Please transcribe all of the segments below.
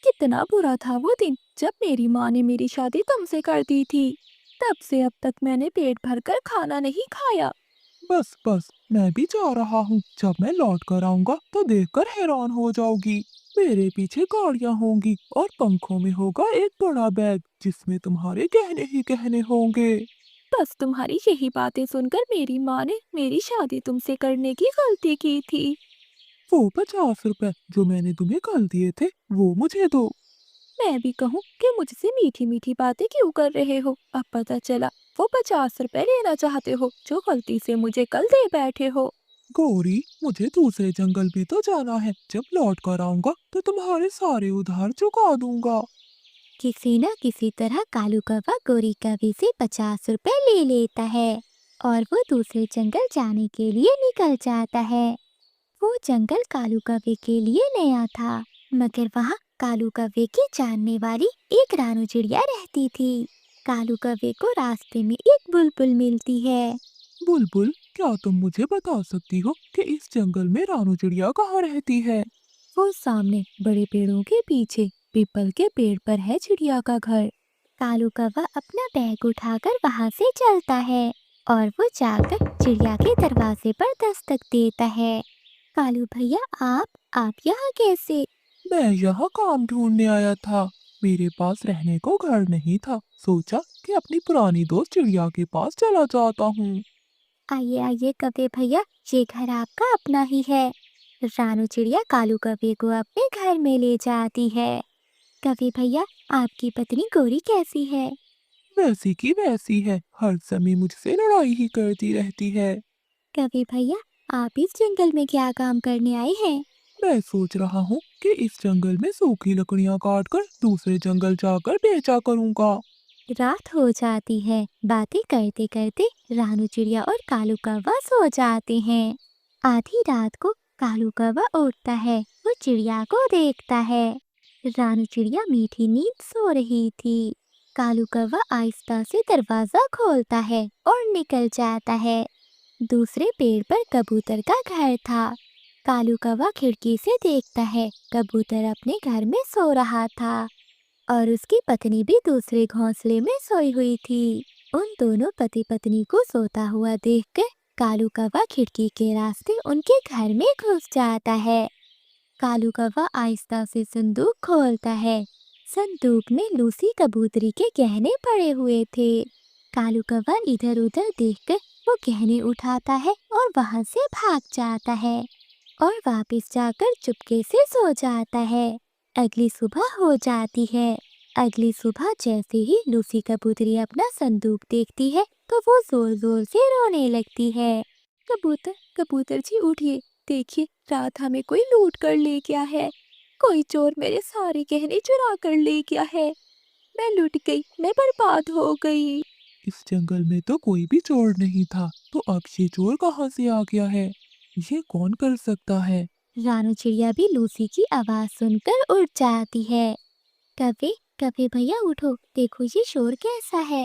कितना बुरा था वो दिन जब मेरी माँ ने मेरी शादी तुमसे कर दी थी। तब से अब तक मैंने पेट भरकर खाना नहीं खाया। बस बस, मैं भी जा रहा हूँ। जब मैं लौट कर आऊंगा तो देखकर हैरान हो जाओगी। मेरे पीछे गाड़ियाँ होंगी और पंखों में होगा एक बड़ा बैग जिसमें तुम्हारे गहने ही गहने होंगे। बस तुम्हारी यही बातें सुनकर मेरी माँ ने मेरी शादी तुमसे करने की गलती की थी। वो 50 रुपए जो मैंने तुम्हें कल दिए थे वो मुझे दो। मैं भी कहूँ कि मुझसे मीठी मीठी बातें क्यों कर रहे हो। अब पता चला वो 50 रुपए लेना चाहते हो जो गलती से मुझे कल दे बैठे हो। गौरी, मुझे दूसरे जंगल भी तो जाना है। जब लौट कर आऊंगा तो तुम्हारे सारे उधार चुका दूंगा। किसी न किसी तरह कालू कौवा गोरी कौवे से 50 रुपए ले लेता है और वो दूसरे जंगल जाने के लिए निकल जाता है। वो जंगल कालू कौवे के लिए नया था, मगर वहाँ कालू कौवे की जानने वाली एक रानू चिड़िया रहती थी। कालू कौवे को रास्ते में एक बुलबुल मिलती है। बुलबुल, क्या तुम मुझे बता सकती हो कि इस जंगल में रानू चिड़िया कहाँ रहती है? वो सामने बड़े पेड़ों के पीछे पीपल के पेड़ पर है चिड़िया का घर। कालू कौवा अपना बैग उठाकर वहाँ से चलता है और वो जाकर चिड़िया के दरवाजे पर दस्तक देता है। कालू भैया, आप यहाँ कैसे? मैं यहाँ काम ढूंढने आया था। मेरे पास रहने को घर नहीं था। सोचा कि अपनी पुरानी दोस्त चिड़िया के पास चला जाता हूँ। आइए आइए कौवे भैया, ये घर आपका अपना ही है। रानू चिड़िया कालू कौवे को अपने घर में ले जाती है। कौवे भैया, आपकी पत्नी गोरी कैसी है? वैसी की वैसी है, हर समय मुझसे लड़ाई ही करती रहती है। कौवे भैया, आप इस जंगल में क्या काम करने आए हैं? मैं सोच रहा हूँ कि इस जंगल में सूखी लकड़ियाँ काट कर दूसरे जंगल जाकर बेचा करूँगा। रात हो जाती है। बातें करते करते रानू चिड़िया और कालू कौवा सो जाते हैं। आधी रात को कालू कौवा उठता है। वो चिड़िया को देखता है। रानू चिड़िया मीठी नींद सो रही थी। कालू कौवा आहिस्ता से दरवाजा खोलता है और निकल जाता है। दूसरे पेड़ पर कबूतर का घर था। कालू कौवा खिड़की से देखता है, कबूतर अपने घर में सो रहा था और उसकी पत्नी भी दूसरे घोंसले में सोई हुई थी। उन दोनों पति पत्नी को सोता हुआ देखकर कालू कौवा खिड़की के रास्ते उनके घर में घुस जाता है। कालू कौवा आहिस्ता से संदूक खोलता है। संदूक में लूसी कबूतरी के गहने पड़े हुए थे। कालू कौवा इधर उधर देखकर वो गहने उठाता है और वहां से भाग जाता है और वापस जाकर चुपके से सो जाता है। अगली सुबह हो जाती है। अगली सुबह जैसे ही लूसी कबूतरी अपना संदूक देखती है तो वो जोर जोर से रोने लगती है। कबूतर कबूतर जी उठिए, देखिए रात हमें कोई लूट कर ले गया है। कोई चोर मेरे सारे गहने चुरा कर ले गया है। मैं लुट गई, मैं बर्बाद हो गई। इस जंगल में तो कोई भी चोर नहीं था, तो अब ये चोर कहाँ से आ गया है? ये कौन कर सकता है? रानू चिड़िया भी लूसी की आवाज सुनकर उठ जाती है। कभी कभी भैया उठो, देखो ये शोर कैसा है।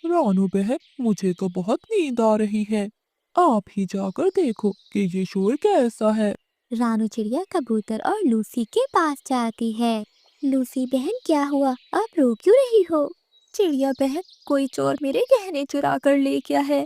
रानू बहन, मुझे तो बहुत नींद आ रही है। आप ही जाकर देखो कि ये शोर कैसा है। रानू चिड़िया कबूतर और लूसी के पास जाती है। लूसी बहन, क्या हुआ? आप रो क्यों रही हो? चिड़िया बहन, कोई चोर मेरे गहने चुरा कर ले गया है।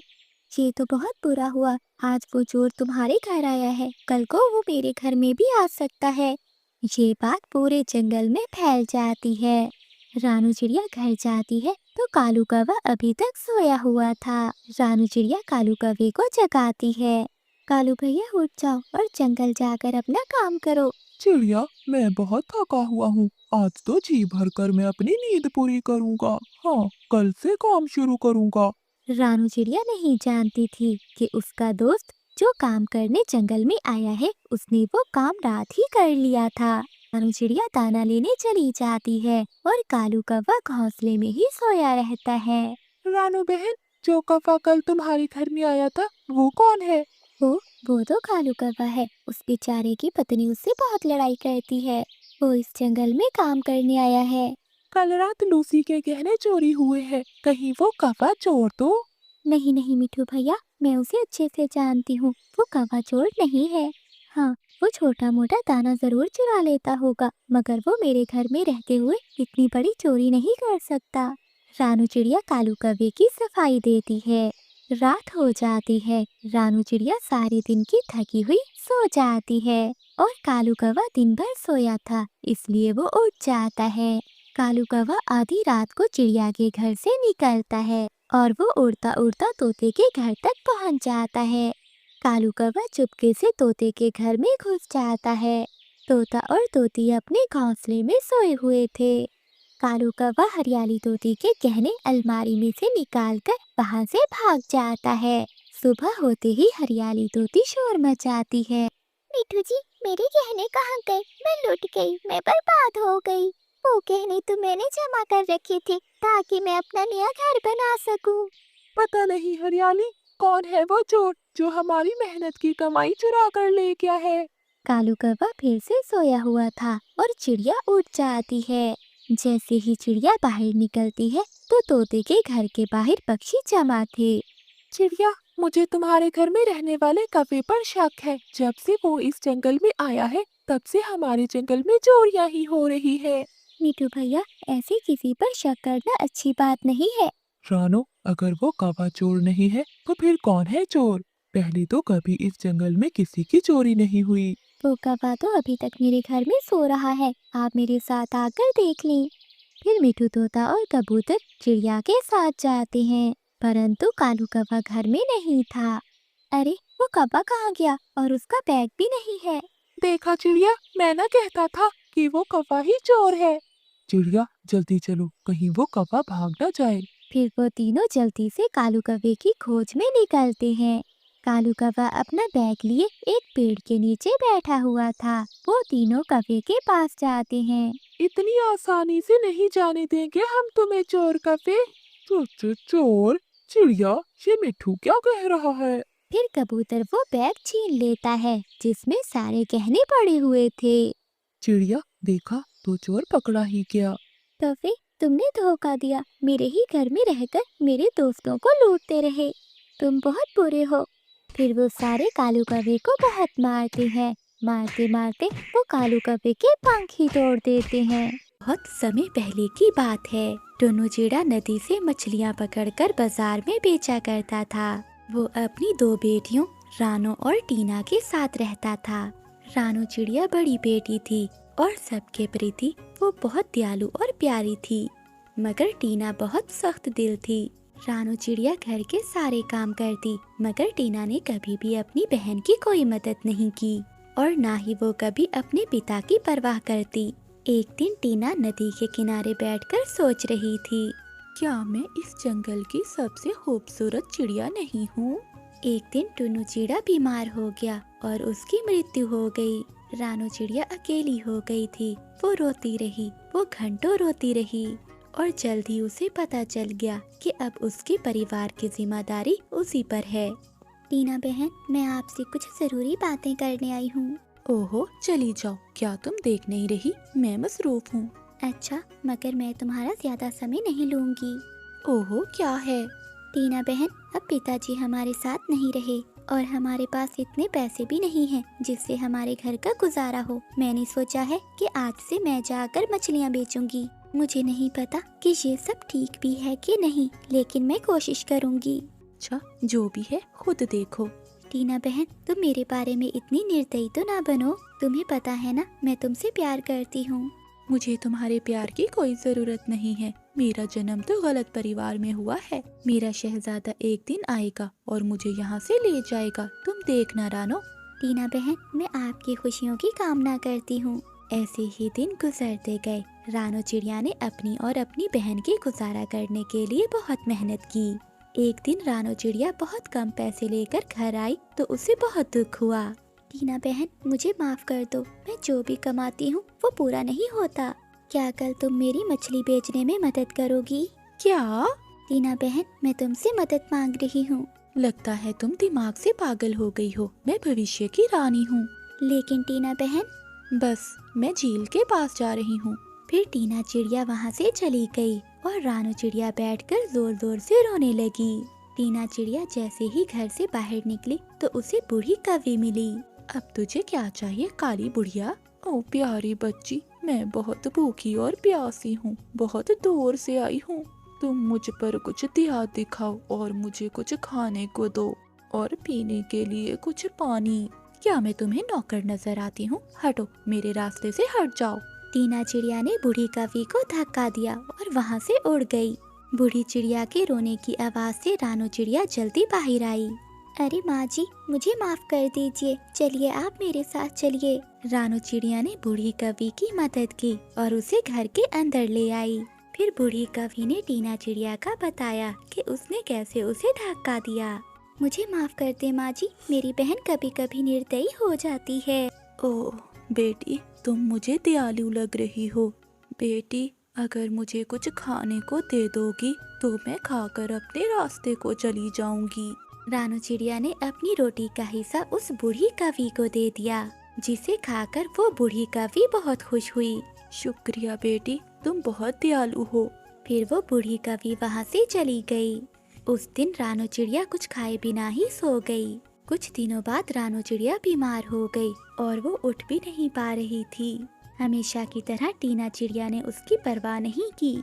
ये तो बहुत बुरा हुआ। आज वो चोर तुम्हारे घर आया है, कल को वो मेरे घर में भी आ सकता है। ये बात पूरे जंगल में फैल जाती है। रानू चिड़िया घर जाती है तो कालू कौवा अभी तक सोया हुआ था। रानू चिड़िया कालू कौवे को जगाती है। कालू भैया उठ जाओ और जंगल जाकर अपना काम करो। चिड़िया, मैं बहुत थका हुआ हूँ। आज तो जी भर कर मैं अपनी नींद पूरी करूँगा। हाँ, कल से काम शुरू करूँगा। रानू चिड़िया नहीं जानती थी कि उसका दोस्त जो काम करने जंगल में आया है, उसने वो काम रात ही कर लिया था। रानू चिड़िया दाना लेने चली जाती है और कालू कौवा घोंसले में ही सोया रहता है। रानू बहन, जो कौवा कल तुम्हारे घर में आया था वो कौन है? वो वो तो कालू कौवा है। उस बेचारे की पत्नी उससे बहुत लड़ाई करती है। वो इस जंगल में काम करने आया है। कल रात लूसी के गहने चोरी हुए हैं। कहीं वो कौवा चोर तो? नहीं नहीं मिठू भैया, मैं उसे अच्छे से जानती हूँ। वो कौवा चोर नहीं है। हाँ, वो छोटा मोटा दाना जरूर चुरा लेता होगा, मगर वो मेरे घर में रहते हुए इतनी बड़ी चोरी नहीं कर सकता। रानू चिड़िया कालू कौवे की सफाई देती है। रात हो जाती है। रानू चिड़िया सारे दिन की थकी हुई सो जाती है और कालू कौवा दिन भर सोया था, इसलिए वो उठ जाता है। कालू कौवा आधी रात को चिड़िया के घर से निकलता है और वो उड़ता उड़ता तोते के घर तक पहुंच जाता है। कालू कौवा चुपके से तोते के घर में घुस जाता है। तोता और तोती अपने घोंसले में सोए हुए थे। कालू कौवा हरियाली तोती के गहने अलमारी में से निकालकर वहां से भाग जाता है। सुबह होते ही हरियाली तोती शोर मचाती है। मिठू जी, मेरे गहने कहाँ गए? मैं लुट गई, मैं बर्बाद हो गई। वो गहने तो मैंने जमा कर रखे थे ताकि मैं अपना नया घर बना सकूं। पता नहीं हरियाली, कौन है वो चोर जो हमारी मेहनत की कमाई चुरा कर ले गया है। कालू कौवा फिर से सोया हुआ था और चिड़िया उठ जाती है। जैसे ही चिड़िया बाहर निकलती है तो तोते के घर के बाहर पक्षी जमा थे। चिड़िया, मुझे तुम्हारे घर में रहने वाले कौवे पर शक है। जब से वो इस जंगल में आया है तब से हमारे जंगल में चोरियां ही हो रही है। मीठू भैया, ऐसे किसी पर शक करना अच्छी बात नहीं है। रानो, अगर वो कौवा चोर नहीं है तो फिर कौन है चोर? पहले तो कभी इस जंगल में किसी की चोरी नहीं हुई। वो कौवा तो अभी तक मेरे घर में सो रहा है, आप मेरे साथ आकर देख लें। फिर मिठू तोता और कबूतर चिड़िया के साथ जाते हैं, परंतु कालू कौवा घर में नहीं था। अरे, वो कौवा कहाँ गया और उसका बैग भी नहीं है। देखा चिड़िया, मैं ना कहता था कि वो कौवा ही चोर है। चिड़िया, जल्दी चलो, कहीं वो कौवा भाग न जाए। फिर वो तीनों जल्दी से कालू कौवे की खोज में निकलते हैं। कालू कौवा अपना बैग लिए एक पेड़ के नीचे बैठा हुआ था। वो तीनों कौवे के पास जाते हैं। इतनी आसानी से नहीं जाने देंगे हम तुम्हें चोर कौवे। चोर? चिड़िया, ये मिठू क्या कह रहा है? फिर कबूतर वो बैग छीन लेता है जिसमें सारे गहने पड़े हुए थे। चिड़िया, देखा तो चोर पकड़ा ही गया। कौवे, तुमने धोखा दिया, मेरे ही घर में रहकर मेरे दोस्तों को लूटते रहे। तुम बहुत बुरे हो। फिर वो सारे कालू कौवे को बहुत मारते हैं। मारते मारते वो कालू कौवे के पंख ही तोड़ देते हैं। बहुत समय पहले की बात है। टुन्नू चिड़ा नदी से मछलियाँ पकड़कर बाजार में बेचा करता था। वो अपनी दो बेटियों रानो और टीना के साथ रहता था। रानो चिड़िया बड़ी बेटी थी और सबके प्रति वो बहुत दयालु और प्यारी थी, मगर टीना बहुत सख्त दिल थी। रानो चिड़िया घर के सारे काम करती, मगर टीना ने कभी भी अपनी बहन की कोई मदद नहीं की और ना ही वो कभी अपने पिता की परवाह करती। एक दिन टीना नदी के किनारे बैठकर सोच रही थी, क्या मैं इस जंगल की सबसे खूबसूरत चिड़िया नहीं हूँ? एक दिन टुन्नू चिड़ा बीमार हो गया और उसकी मृत्यु हो गई। रानो चिड़िया अकेली हो गई थी। वो रोती रही, वो घंटों रोती रही और जल्द ही उसे पता चल गया कि अब उसके परिवार की जिम्मेदारी उसी पर है। टीना बहन, मैं आपसे कुछ जरूरी बातें करने आई हूँ। ओहो, चली जाओ, क्या तुम देख नहीं रही? मैं मसरूफ हूँ। अच्छा, मगर मैं तुम्हारा ज्यादा समय नहीं लूंगी। ओहो, क्या है? टीना बहन, अब पिताजी हमारे साथ नहीं रहे और हमारे पास इतने पैसे भी नहीं हैं जिससे हमारे घर का गुजारा हो। मैंने सोचा है कि आज से मैं जाकर मछलियाँ बेचूंगी। मुझे नहीं पता कि ये सब ठीक भी है कि नहीं, लेकिन मैं कोशिश करूंगी। अच्छा, जो भी है खुद देखो। टीना बहन, तुम मेरे बारे में इतनी निर्दयी तो ना बनो। तुम्हें पता है ना, मैं तुमसे प्यार करती हूँ। मुझे तुम्हारे प्यार की कोई जरूरत नहीं है। मेरा जन्म तो गलत परिवार में हुआ है। मेरा शहजादा एक दिन आएगा और मुझे यहाँ से ले जाएगा। तुम देखना रानो। टीना बहन, मैं आपकी खुशियों की कामना करती हूँ। ऐसे ही दिन गुजरते गए। रानो चिड़िया ने अपनी और अपनी बहन की गुजारा करने के लिए बहुत मेहनत की। एक दिन रानो चिड़िया बहुत कम पैसे लेकर घर आई तो उसे बहुत दुख हुआ। टीना बहन, मुझे माफ कर दो। मैं जो भी कमाती हूँ वो पूरा नहीं होता। क्या कल तुम मेरी मछली बेचने में मदद करोगी? क्या? टीना बहन, मैं तुमसे मदद मांग रही हूँ। लगता है तुम दिमाग से पागल हो गई हो। मैं भविष्य की रानी हूँ। लेकिन टीना बहन, बस, मैं झील के पास जा रही हूँ। फिर टीना चिड़िया वहाँ से चली गई और रानो चिड़िया बैठकर जोर जोर से रोने लगी। टीना चिड़िया जैसे ही घर से बाहर निकली तो उसे बूढ़ी कौवी मिली। अब तुझे क्या चाहिए काली बुढ़िया? ओ प्यारी बच्ची, मैं बहुत भूखी और प्यासी हूँ, बहुत दूर से आई हूँ। तुम मुझ पर कुछ दया दिखाओ और मुझे कुछ खाने को दो और पीने के लिए कुछ पानी। क्या मैं तुम्हें नौकर नजर आती हूँ? हटो, मेरे रास्ते से हट जाओ। टीना चिड़िया ने बूढ़ी कौवी को धक्का दिया और वहाँ से उड़ गई। बूढ़ी चिड़िया के रोने की आवाज से रानू चिड़िया जल्दी बाहर आई। अरे माँ जी, मुझे माफ कर दीजिए, चलिए आप मेरे साथ चलिए। रानू चिड़िया ने बूढ़ी कौवी की मदद की और उसे घर के अंदर ले आई। फिर बूढ़ी कौवी ने टीना चिड़िया का बताया कि उसने कैसे उसे धक्का दिया। मुझे माफ कर दे माँ जी, मेरी बहन कभी कभी निर्दयी हो जाती है। ओह बेटी, तुम मुझे दयालु लग रही हो। बेटी, अगर मुझे कुछ खाने को दे दोगी तो मैं खाकर अपने रास्ते को चली जाऊंगी। रानू चिड़िया ने अपनी रोटी का हिस्सा उस बूढ़ी कौवी को दे दिया, जिसे खाकर वो बूढ़ी कौवी बहुत खुश हुई। शुक्रिया बेटी, तुम बहुत दयालु हो। फिर वो बूढ़ी कौवी वहाँ से चली गई। उस दिन रानू चिड़िया कुछ खाए बिना ही सो गई। कुछ दिनों बाद रानू चिड़िया बीमार हो गई और वो उठ भी नहीं पा रही थी। हमेशा की तरह टीना चिड़िया ने उसकी परवाह नहीं की।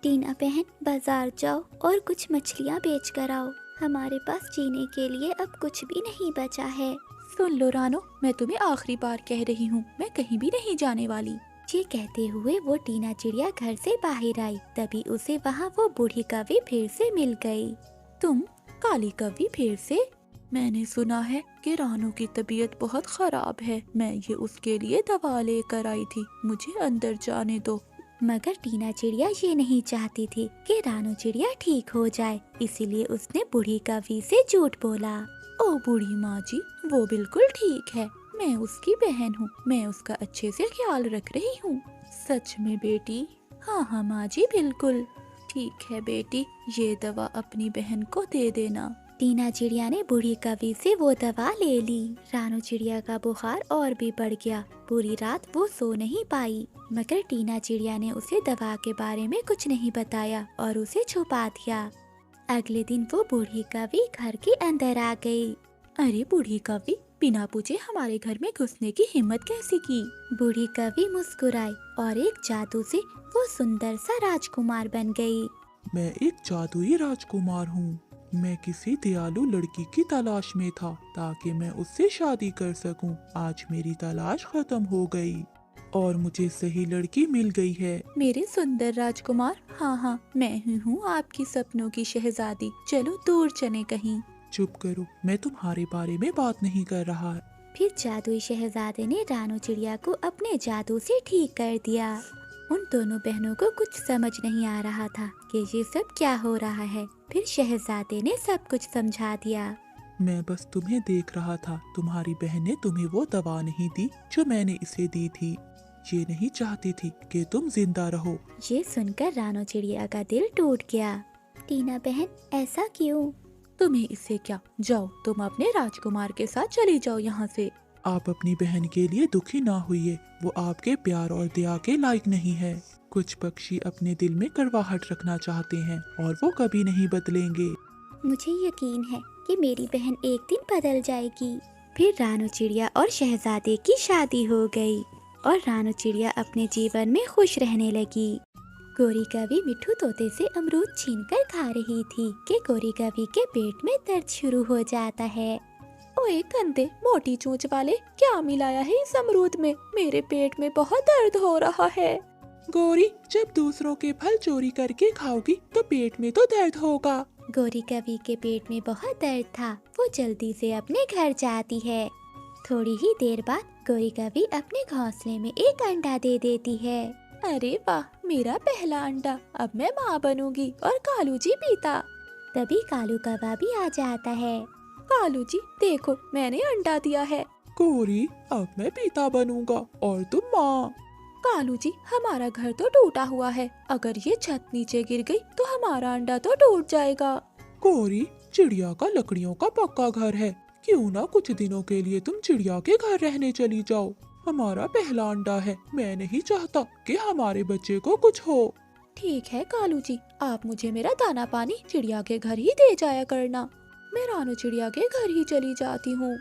टीना बहन, बाजार जाओ और कुछ मछलियाँ बेच कर आओ, हमारे पास जीने के लिए अब कुछ भी नहीं बचा है। सुन लो रानो, मैं तुम्हें आखिरी बार कह रही हूँ, मैं कहीं भी नहीं जाने वाली। ये कहते हुए वो टीना चिड़िया घर से बाहर आई। तभी उसे वहाँ वो बूढ़ी कौवी फिर से मिल गई। तुम काली कौवी फिर से? मैंने सुना है कि रानू की तबीयत बहुत खराब है, मैं ये उसके लिए दवा लेकर आई थी, मुझे अंदर जाने दो। मगर टीना चिड़िया ये नहीं चाहती थी कि रानू चिड़िया ठीक हो जाए, इसीलिए उसने बूढ़ी कौवी से झूठ बोला। ओ बूढ़ी माँ जी, वो बिल्कुल ठीक है, मैं उसकी बहन हूँ, मैं उसका अच्छे से ख्याल रख रही हूँ। सच में बेटी? हाँ हाँ माँ जी, बिल्कुल ठीक है बेटी, ये दवा अपनी बहन को दे देना। टीना चिड़िया ने बूढ़ी कौवी से वो दवा ले ली। रानू चिड़िया का बुखार और भी बढ़ गया। पूरी रात वो सो नहीं पाई, मगर टीना चिड़िया ने उसे दवा के बारे में कुछ नहीं बताया और उसे छुपा दिया। अगले दिन वो बूढ़ी कौवी घर के अंदर आ गई। अरे बूढ़ी कौवी, बिना पूछे हमारे घर में घुसने की हिम्मत कैसे की? बूढ़ी कौवी मुस्कुराई और एक जादू से वो सुंदर सा राजकुमार बन गई। मैं एक जादुई राजकुमार हूँ। मैं किसी दयालु लड़की की तलाश में था ताकि मैं उससे शादी कर सकूं। आज मेरी तलाश खत्म हो गई और मुझे सही लड़की मिल गई है। मेरे सुंदर राजकुमार, हाँ हाँ, मैं ही हूँ आपकी सपनों की शहजादी। चलो दूर चले कहीं। चुप करो, मैं तुम्हारे बारे में बात नहीं कर रहा। फिर जादुई शहजादे ने रानू चिड़िया को अपने जादू से ठीक कर दिया। उन दोनों बहनों को कुछ समझ नहीं आ रहा था कि ये सब क्या हो रहा है। फिर शहजादे ने सब कुछ समझा दिया। मैं बस तुम्हें देख रहा था। तुम्हारी बहन ने तुम्हें वो दवा नहीं दी जो मैंने इसे दी थी। ये नहीं चाहती थी कि तुम जिंदा रहो। ये सुनकर रानू चिड़िया का दिल टूट गया। टीना बहन, ऐसा क्यों? तुम्हें इससे क्या, जाओ तुम अपने राजकुमार के साथ चली जाओ यहाँ से। आप अपनी बहन के लिए दुखी ना होइए, वो आपके प्यार और दया के लायक नहीं है। कुछ पक्षी अपने दिल में कड़वाहट रखना चाहते हैं और वो कभी नहीं बदलेंगे। मुझे यकीन है कि मेरी बहन एक दिन बदल जाएगी। फिर रानू चिड़िया और शहजादे की शादी हो गई और रानू चिड़िया अपने जीवन में खुश रहने लगी। गोरी कौवी मिट्ठू तोते से अमरूद छीनकर खा रही थी कि गोरी कौवी के पेट में दर्द शुरू हो जाता है। ओए गंदे मोटी चोंच वाले, क्या मिलाया है इस अमरूद में? मेरे पेट में बहुत दर्द हो रहा है। गौरी, जब दूसरों के फल चोरी करके खाओगी तो पेट में तो दर्द होगा। गोरी कौवी के पेट में बहुत दर्द था। वो जल्दी से अपने घर जाती है। थोड़ी ही देर बाद गोरी कौवी अपने घोंसले में एक अंडा दे देती है। अरे वाह, मेरा पहला अंडा। अब मैं माँ बनूंगी और कालू जी पिता। तभी कालू कौवा भी आ जाता है। कालू जी देखो, मैंने अंडा दिया है। गौरी, अब मैं पिता बनूंगा और तुम माँ। कालू जी, हमारा घर तो टूटा हुआ है, अगर ये छत नीचे गिर गई तो हमारा अंडा तो टूट जाएगा। गौरी, चिड़िया का लकड़ियों का पक्का घर है, क्यों ना कुछ दिनों के लिए तुम चिड़िया के घर रहने चली जाओ। हमारा पहला अंडा है, मैं नहीं चाहता कि हमारे बच्चे को कुछ हो। ठीक है कालू जी, आप मुझे मेरा दाना पानी चिड़िया के घर ही दे जाया करना। मैं रानू चिड़िया के घर ही चली जाती हूँ।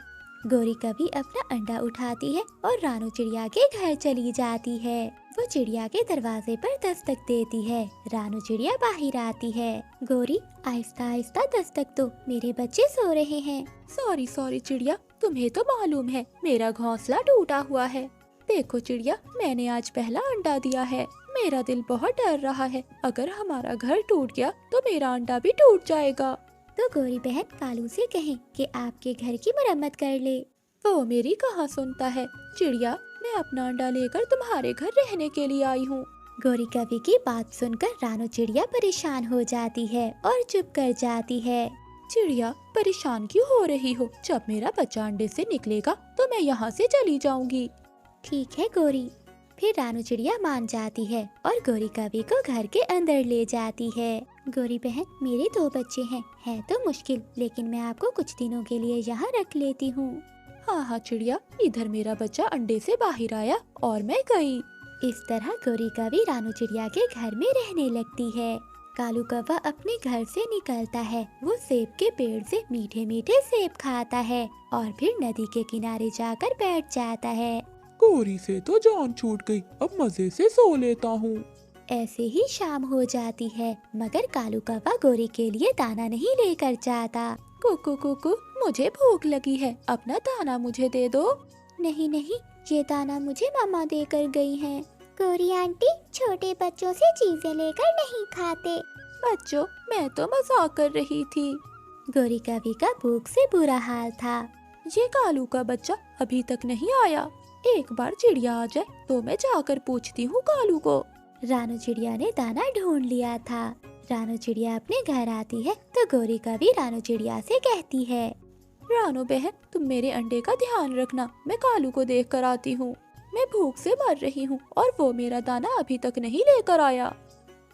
गोरी कभी अपना अंडा उठाती है और रानू चिड़िया के घर चली जाती है। वो चिड़िया के दरवाजे पर दस्तक देती है। रानू चिड़िया बाहर आती है। गोरी, आहिस्ता आहिस्ता दस्तक दो, मेरे बच्चे सो रहे हैं। सॉरी सॉरी चिड़िया, तुम्हें तो मालूम है मेरा घोंसला टूटा हुआ है। देखो चिड़िया, मैंने आज पहला अंडा दिया है। मेरा दिल बहुत डर रहा है, अगर हमारा घर टूट गया तो मेरा अंडा भी टूट जाएगा। तो गोरी बहन कालू से कहें कि आपके घर की मरम्मत कर ले। वो मेरी कहाँ सुनता है। चिड़िया, मैं अपना अंडा लेकर तुम्हारे घर रहने के लिए आई हूँ। गोरी कवि की बात सुनकर रानू चिड़िया परेशान हो जाती है और चुप कर जाती है। चिड़िया, परेशान क्यों हो रही हो? जब मेरा बच्चा अंडे से निकलेगा तो मैं यहाँ से चली जाऊंगी। ठीक है गोरी। फिर रानू चिड़िया मान जाती है और गोरी कवि को घर के अंदर ले जाती है। गोरी बहन, मेरे 2 बच्चे हैं, है तो मुश्किल, लेकिन मैं आपको कुछ दिनों के लिए यहाँ रख लेती हूँ। हाँ हाँ चिड़िया, इधर मेरा बच्चा अंडे से बाहर आया और मैं गई। इस तरह गोरी कवि रानू चिड़िया के घर में रहने लगती है। कालू कौवा अपने घर से निकलता है। वो सेब के पेड़ से मीठे मीठे सेब खाता है और फिर नदी के किनारे जाकर बैठ जाता है। गोरी से तो जान छूट गई, अब मजे से सो लेता हूँ। ऐसे ही शाम हो जाती है, मगर कालू कौवा गोरी के लिए दाना नहीं लेकर जाता। कुकू कुकू, मुझे भूख लगी है, अपना दाना मुझे दे दो। नहीं नहीं, ये दाना मुझे मामा देकर गई हैं। गोरी आंटी छोटे बच्चों से चीजें लेकर नहीं खाते। बच्चों, मैं तो मजाक कर रही थी। गोरी कवि का भूख से बुरा हाल था। ये कालू का बच्चा अभी तक नहीं आया। एक बार चिड़िया आ जाए तो मैं जाकर पूछती हूँ कालू को। रानू चिड़िया ने दाना ढूंढ लिया था। रानू चिड़िया अपने घर आती है तो गोरी कवि रानू चिड़िया से कहती है, रानू बहन, तुम मेरे अंडे का ध्यान रखना, मैं कालू को देख कर आती हूँ। मैं भूख से मर रही हूँ और वो मेरा दाना अभी तक नहीं लेकर आया।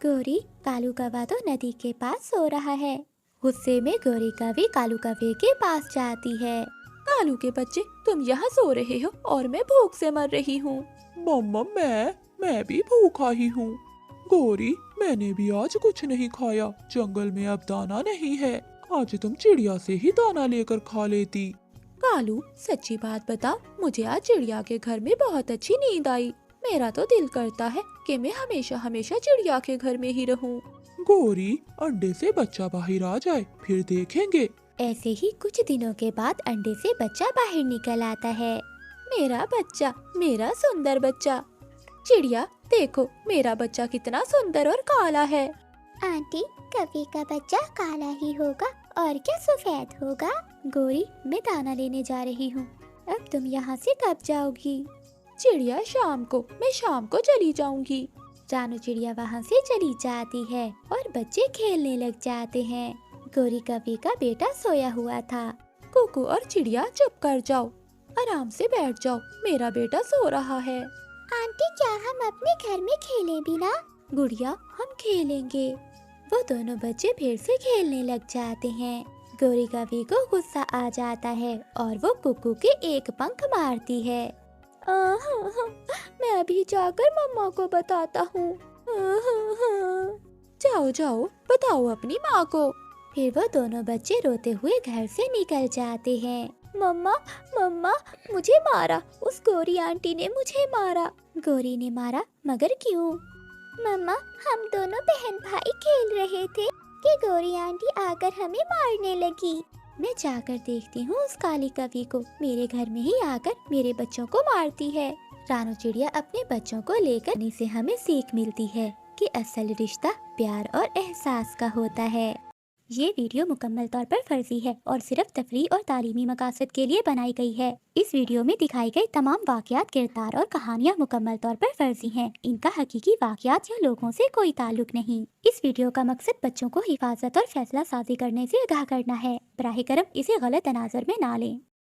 गोरी, कालू कौवा तो नदी के पास सो रहा है। गुस्से में गोरी कवि कालू कौवे के पास जाती है। कालू के बच्चे, तुम यहाँ सो रहे हो और मैं भूख से मर रही हूँ। मम्मा, मैं भी भूखा ही हूँ। गोरी, मैंने भी आज कुछ नहीं खाया, जंगल में अब दाना नहीं है। आज तुम चिड़िया से ही दाना लेकर खा लेती। कालू, सच्ची बात बता, मुझे आज चिड़िया के घर में बहुत अच्छी नींद आई। मेरा तो दिल करता है कि मैं हमेशा हमेशा चिड़िया के घर में ही रहूं। गोरी, अंडे से बच्चा बाहर आ जाए, फिर देखेंगे। ऐसे ही कुछ दिनों के बाद अंडे से बच्चा बाहर निकल आता है। मेरा बच्चा, मेरा सुंदर बच्चा। चिड़िया, देखो मेरा बच्चा कितना सुंदर और काला है। आंटी, कवि का बच्चा काला ही होगा और क्या सफेद होगा। गोरी, मैं दाना लेने जा रही हूँ, अब तुम यहाँ से कब जाओगी। चिड़िया, मैं शाम को चली जाऊंगी। रानू चिड़िया वहाँ से चली जाती है और बच्चे खेलने लग जाते हैं। गोरी कवि का बेटा सोया हुआ था। कुकू और चिड़िया, चुप कर जाओ, आराम से बैठ जाओ, मेरा बेटा सो रहा है। आंटी, क्या हम अपने घर में खेलें भी ना। गुड़िया, हम खेलेंगे। वो दोनों बच्चे फिर से खेलने लग जाते हैं। गोरी कवि को गुस्सा आ जाता है और वो कुकू के एक पंख मारती है। मैं अभी जाकर मम्मा को बताता हूँ। जाओ जाओ, बताओ अपनी माँ को। फिर वो दोनों बच्चे रोते हुए घर से निकल जाते हैं। मम्मा, मम्मा, मुझे मारा, उस गोरी आंटी ने मुझे मारा। गोरी ने मारा, मगर क्यों। मम्मा, हम दोनों बहन भाई खेल रहे थे कि गोरी आंटी आकर हमें मारने लगी। मैं जाकर देखती हूँ उस काली कवि को, मेरे घर में ही आकर मेरे बच्चों को मारती है। रानू चिड़िया अपने बच्चों को लेकर से हमें सीख मिलती है कि असल रिश्ता प्यार और एहसास का होता है। ये वीडियो मुकम्मल तौर पर फर्जी है और सिर्फ तफरीह और तालीमी मकासद के लिए बनाई गई है। इस वीडियो में दिखाई गई तमाम वाक़यात, किरदार और कहानियाँ मुकम्मल तौर पर फर्जी हैं। इनका हकीकी वाक़यात या लोगों से कोई ताल्लुक नहीं। इस वीडियो का मकसद बच्चों को हिफाजत और फैसला साजी करने से आगाह करना है। बराह करम इसे गलत तनाज़ुर में ना लें।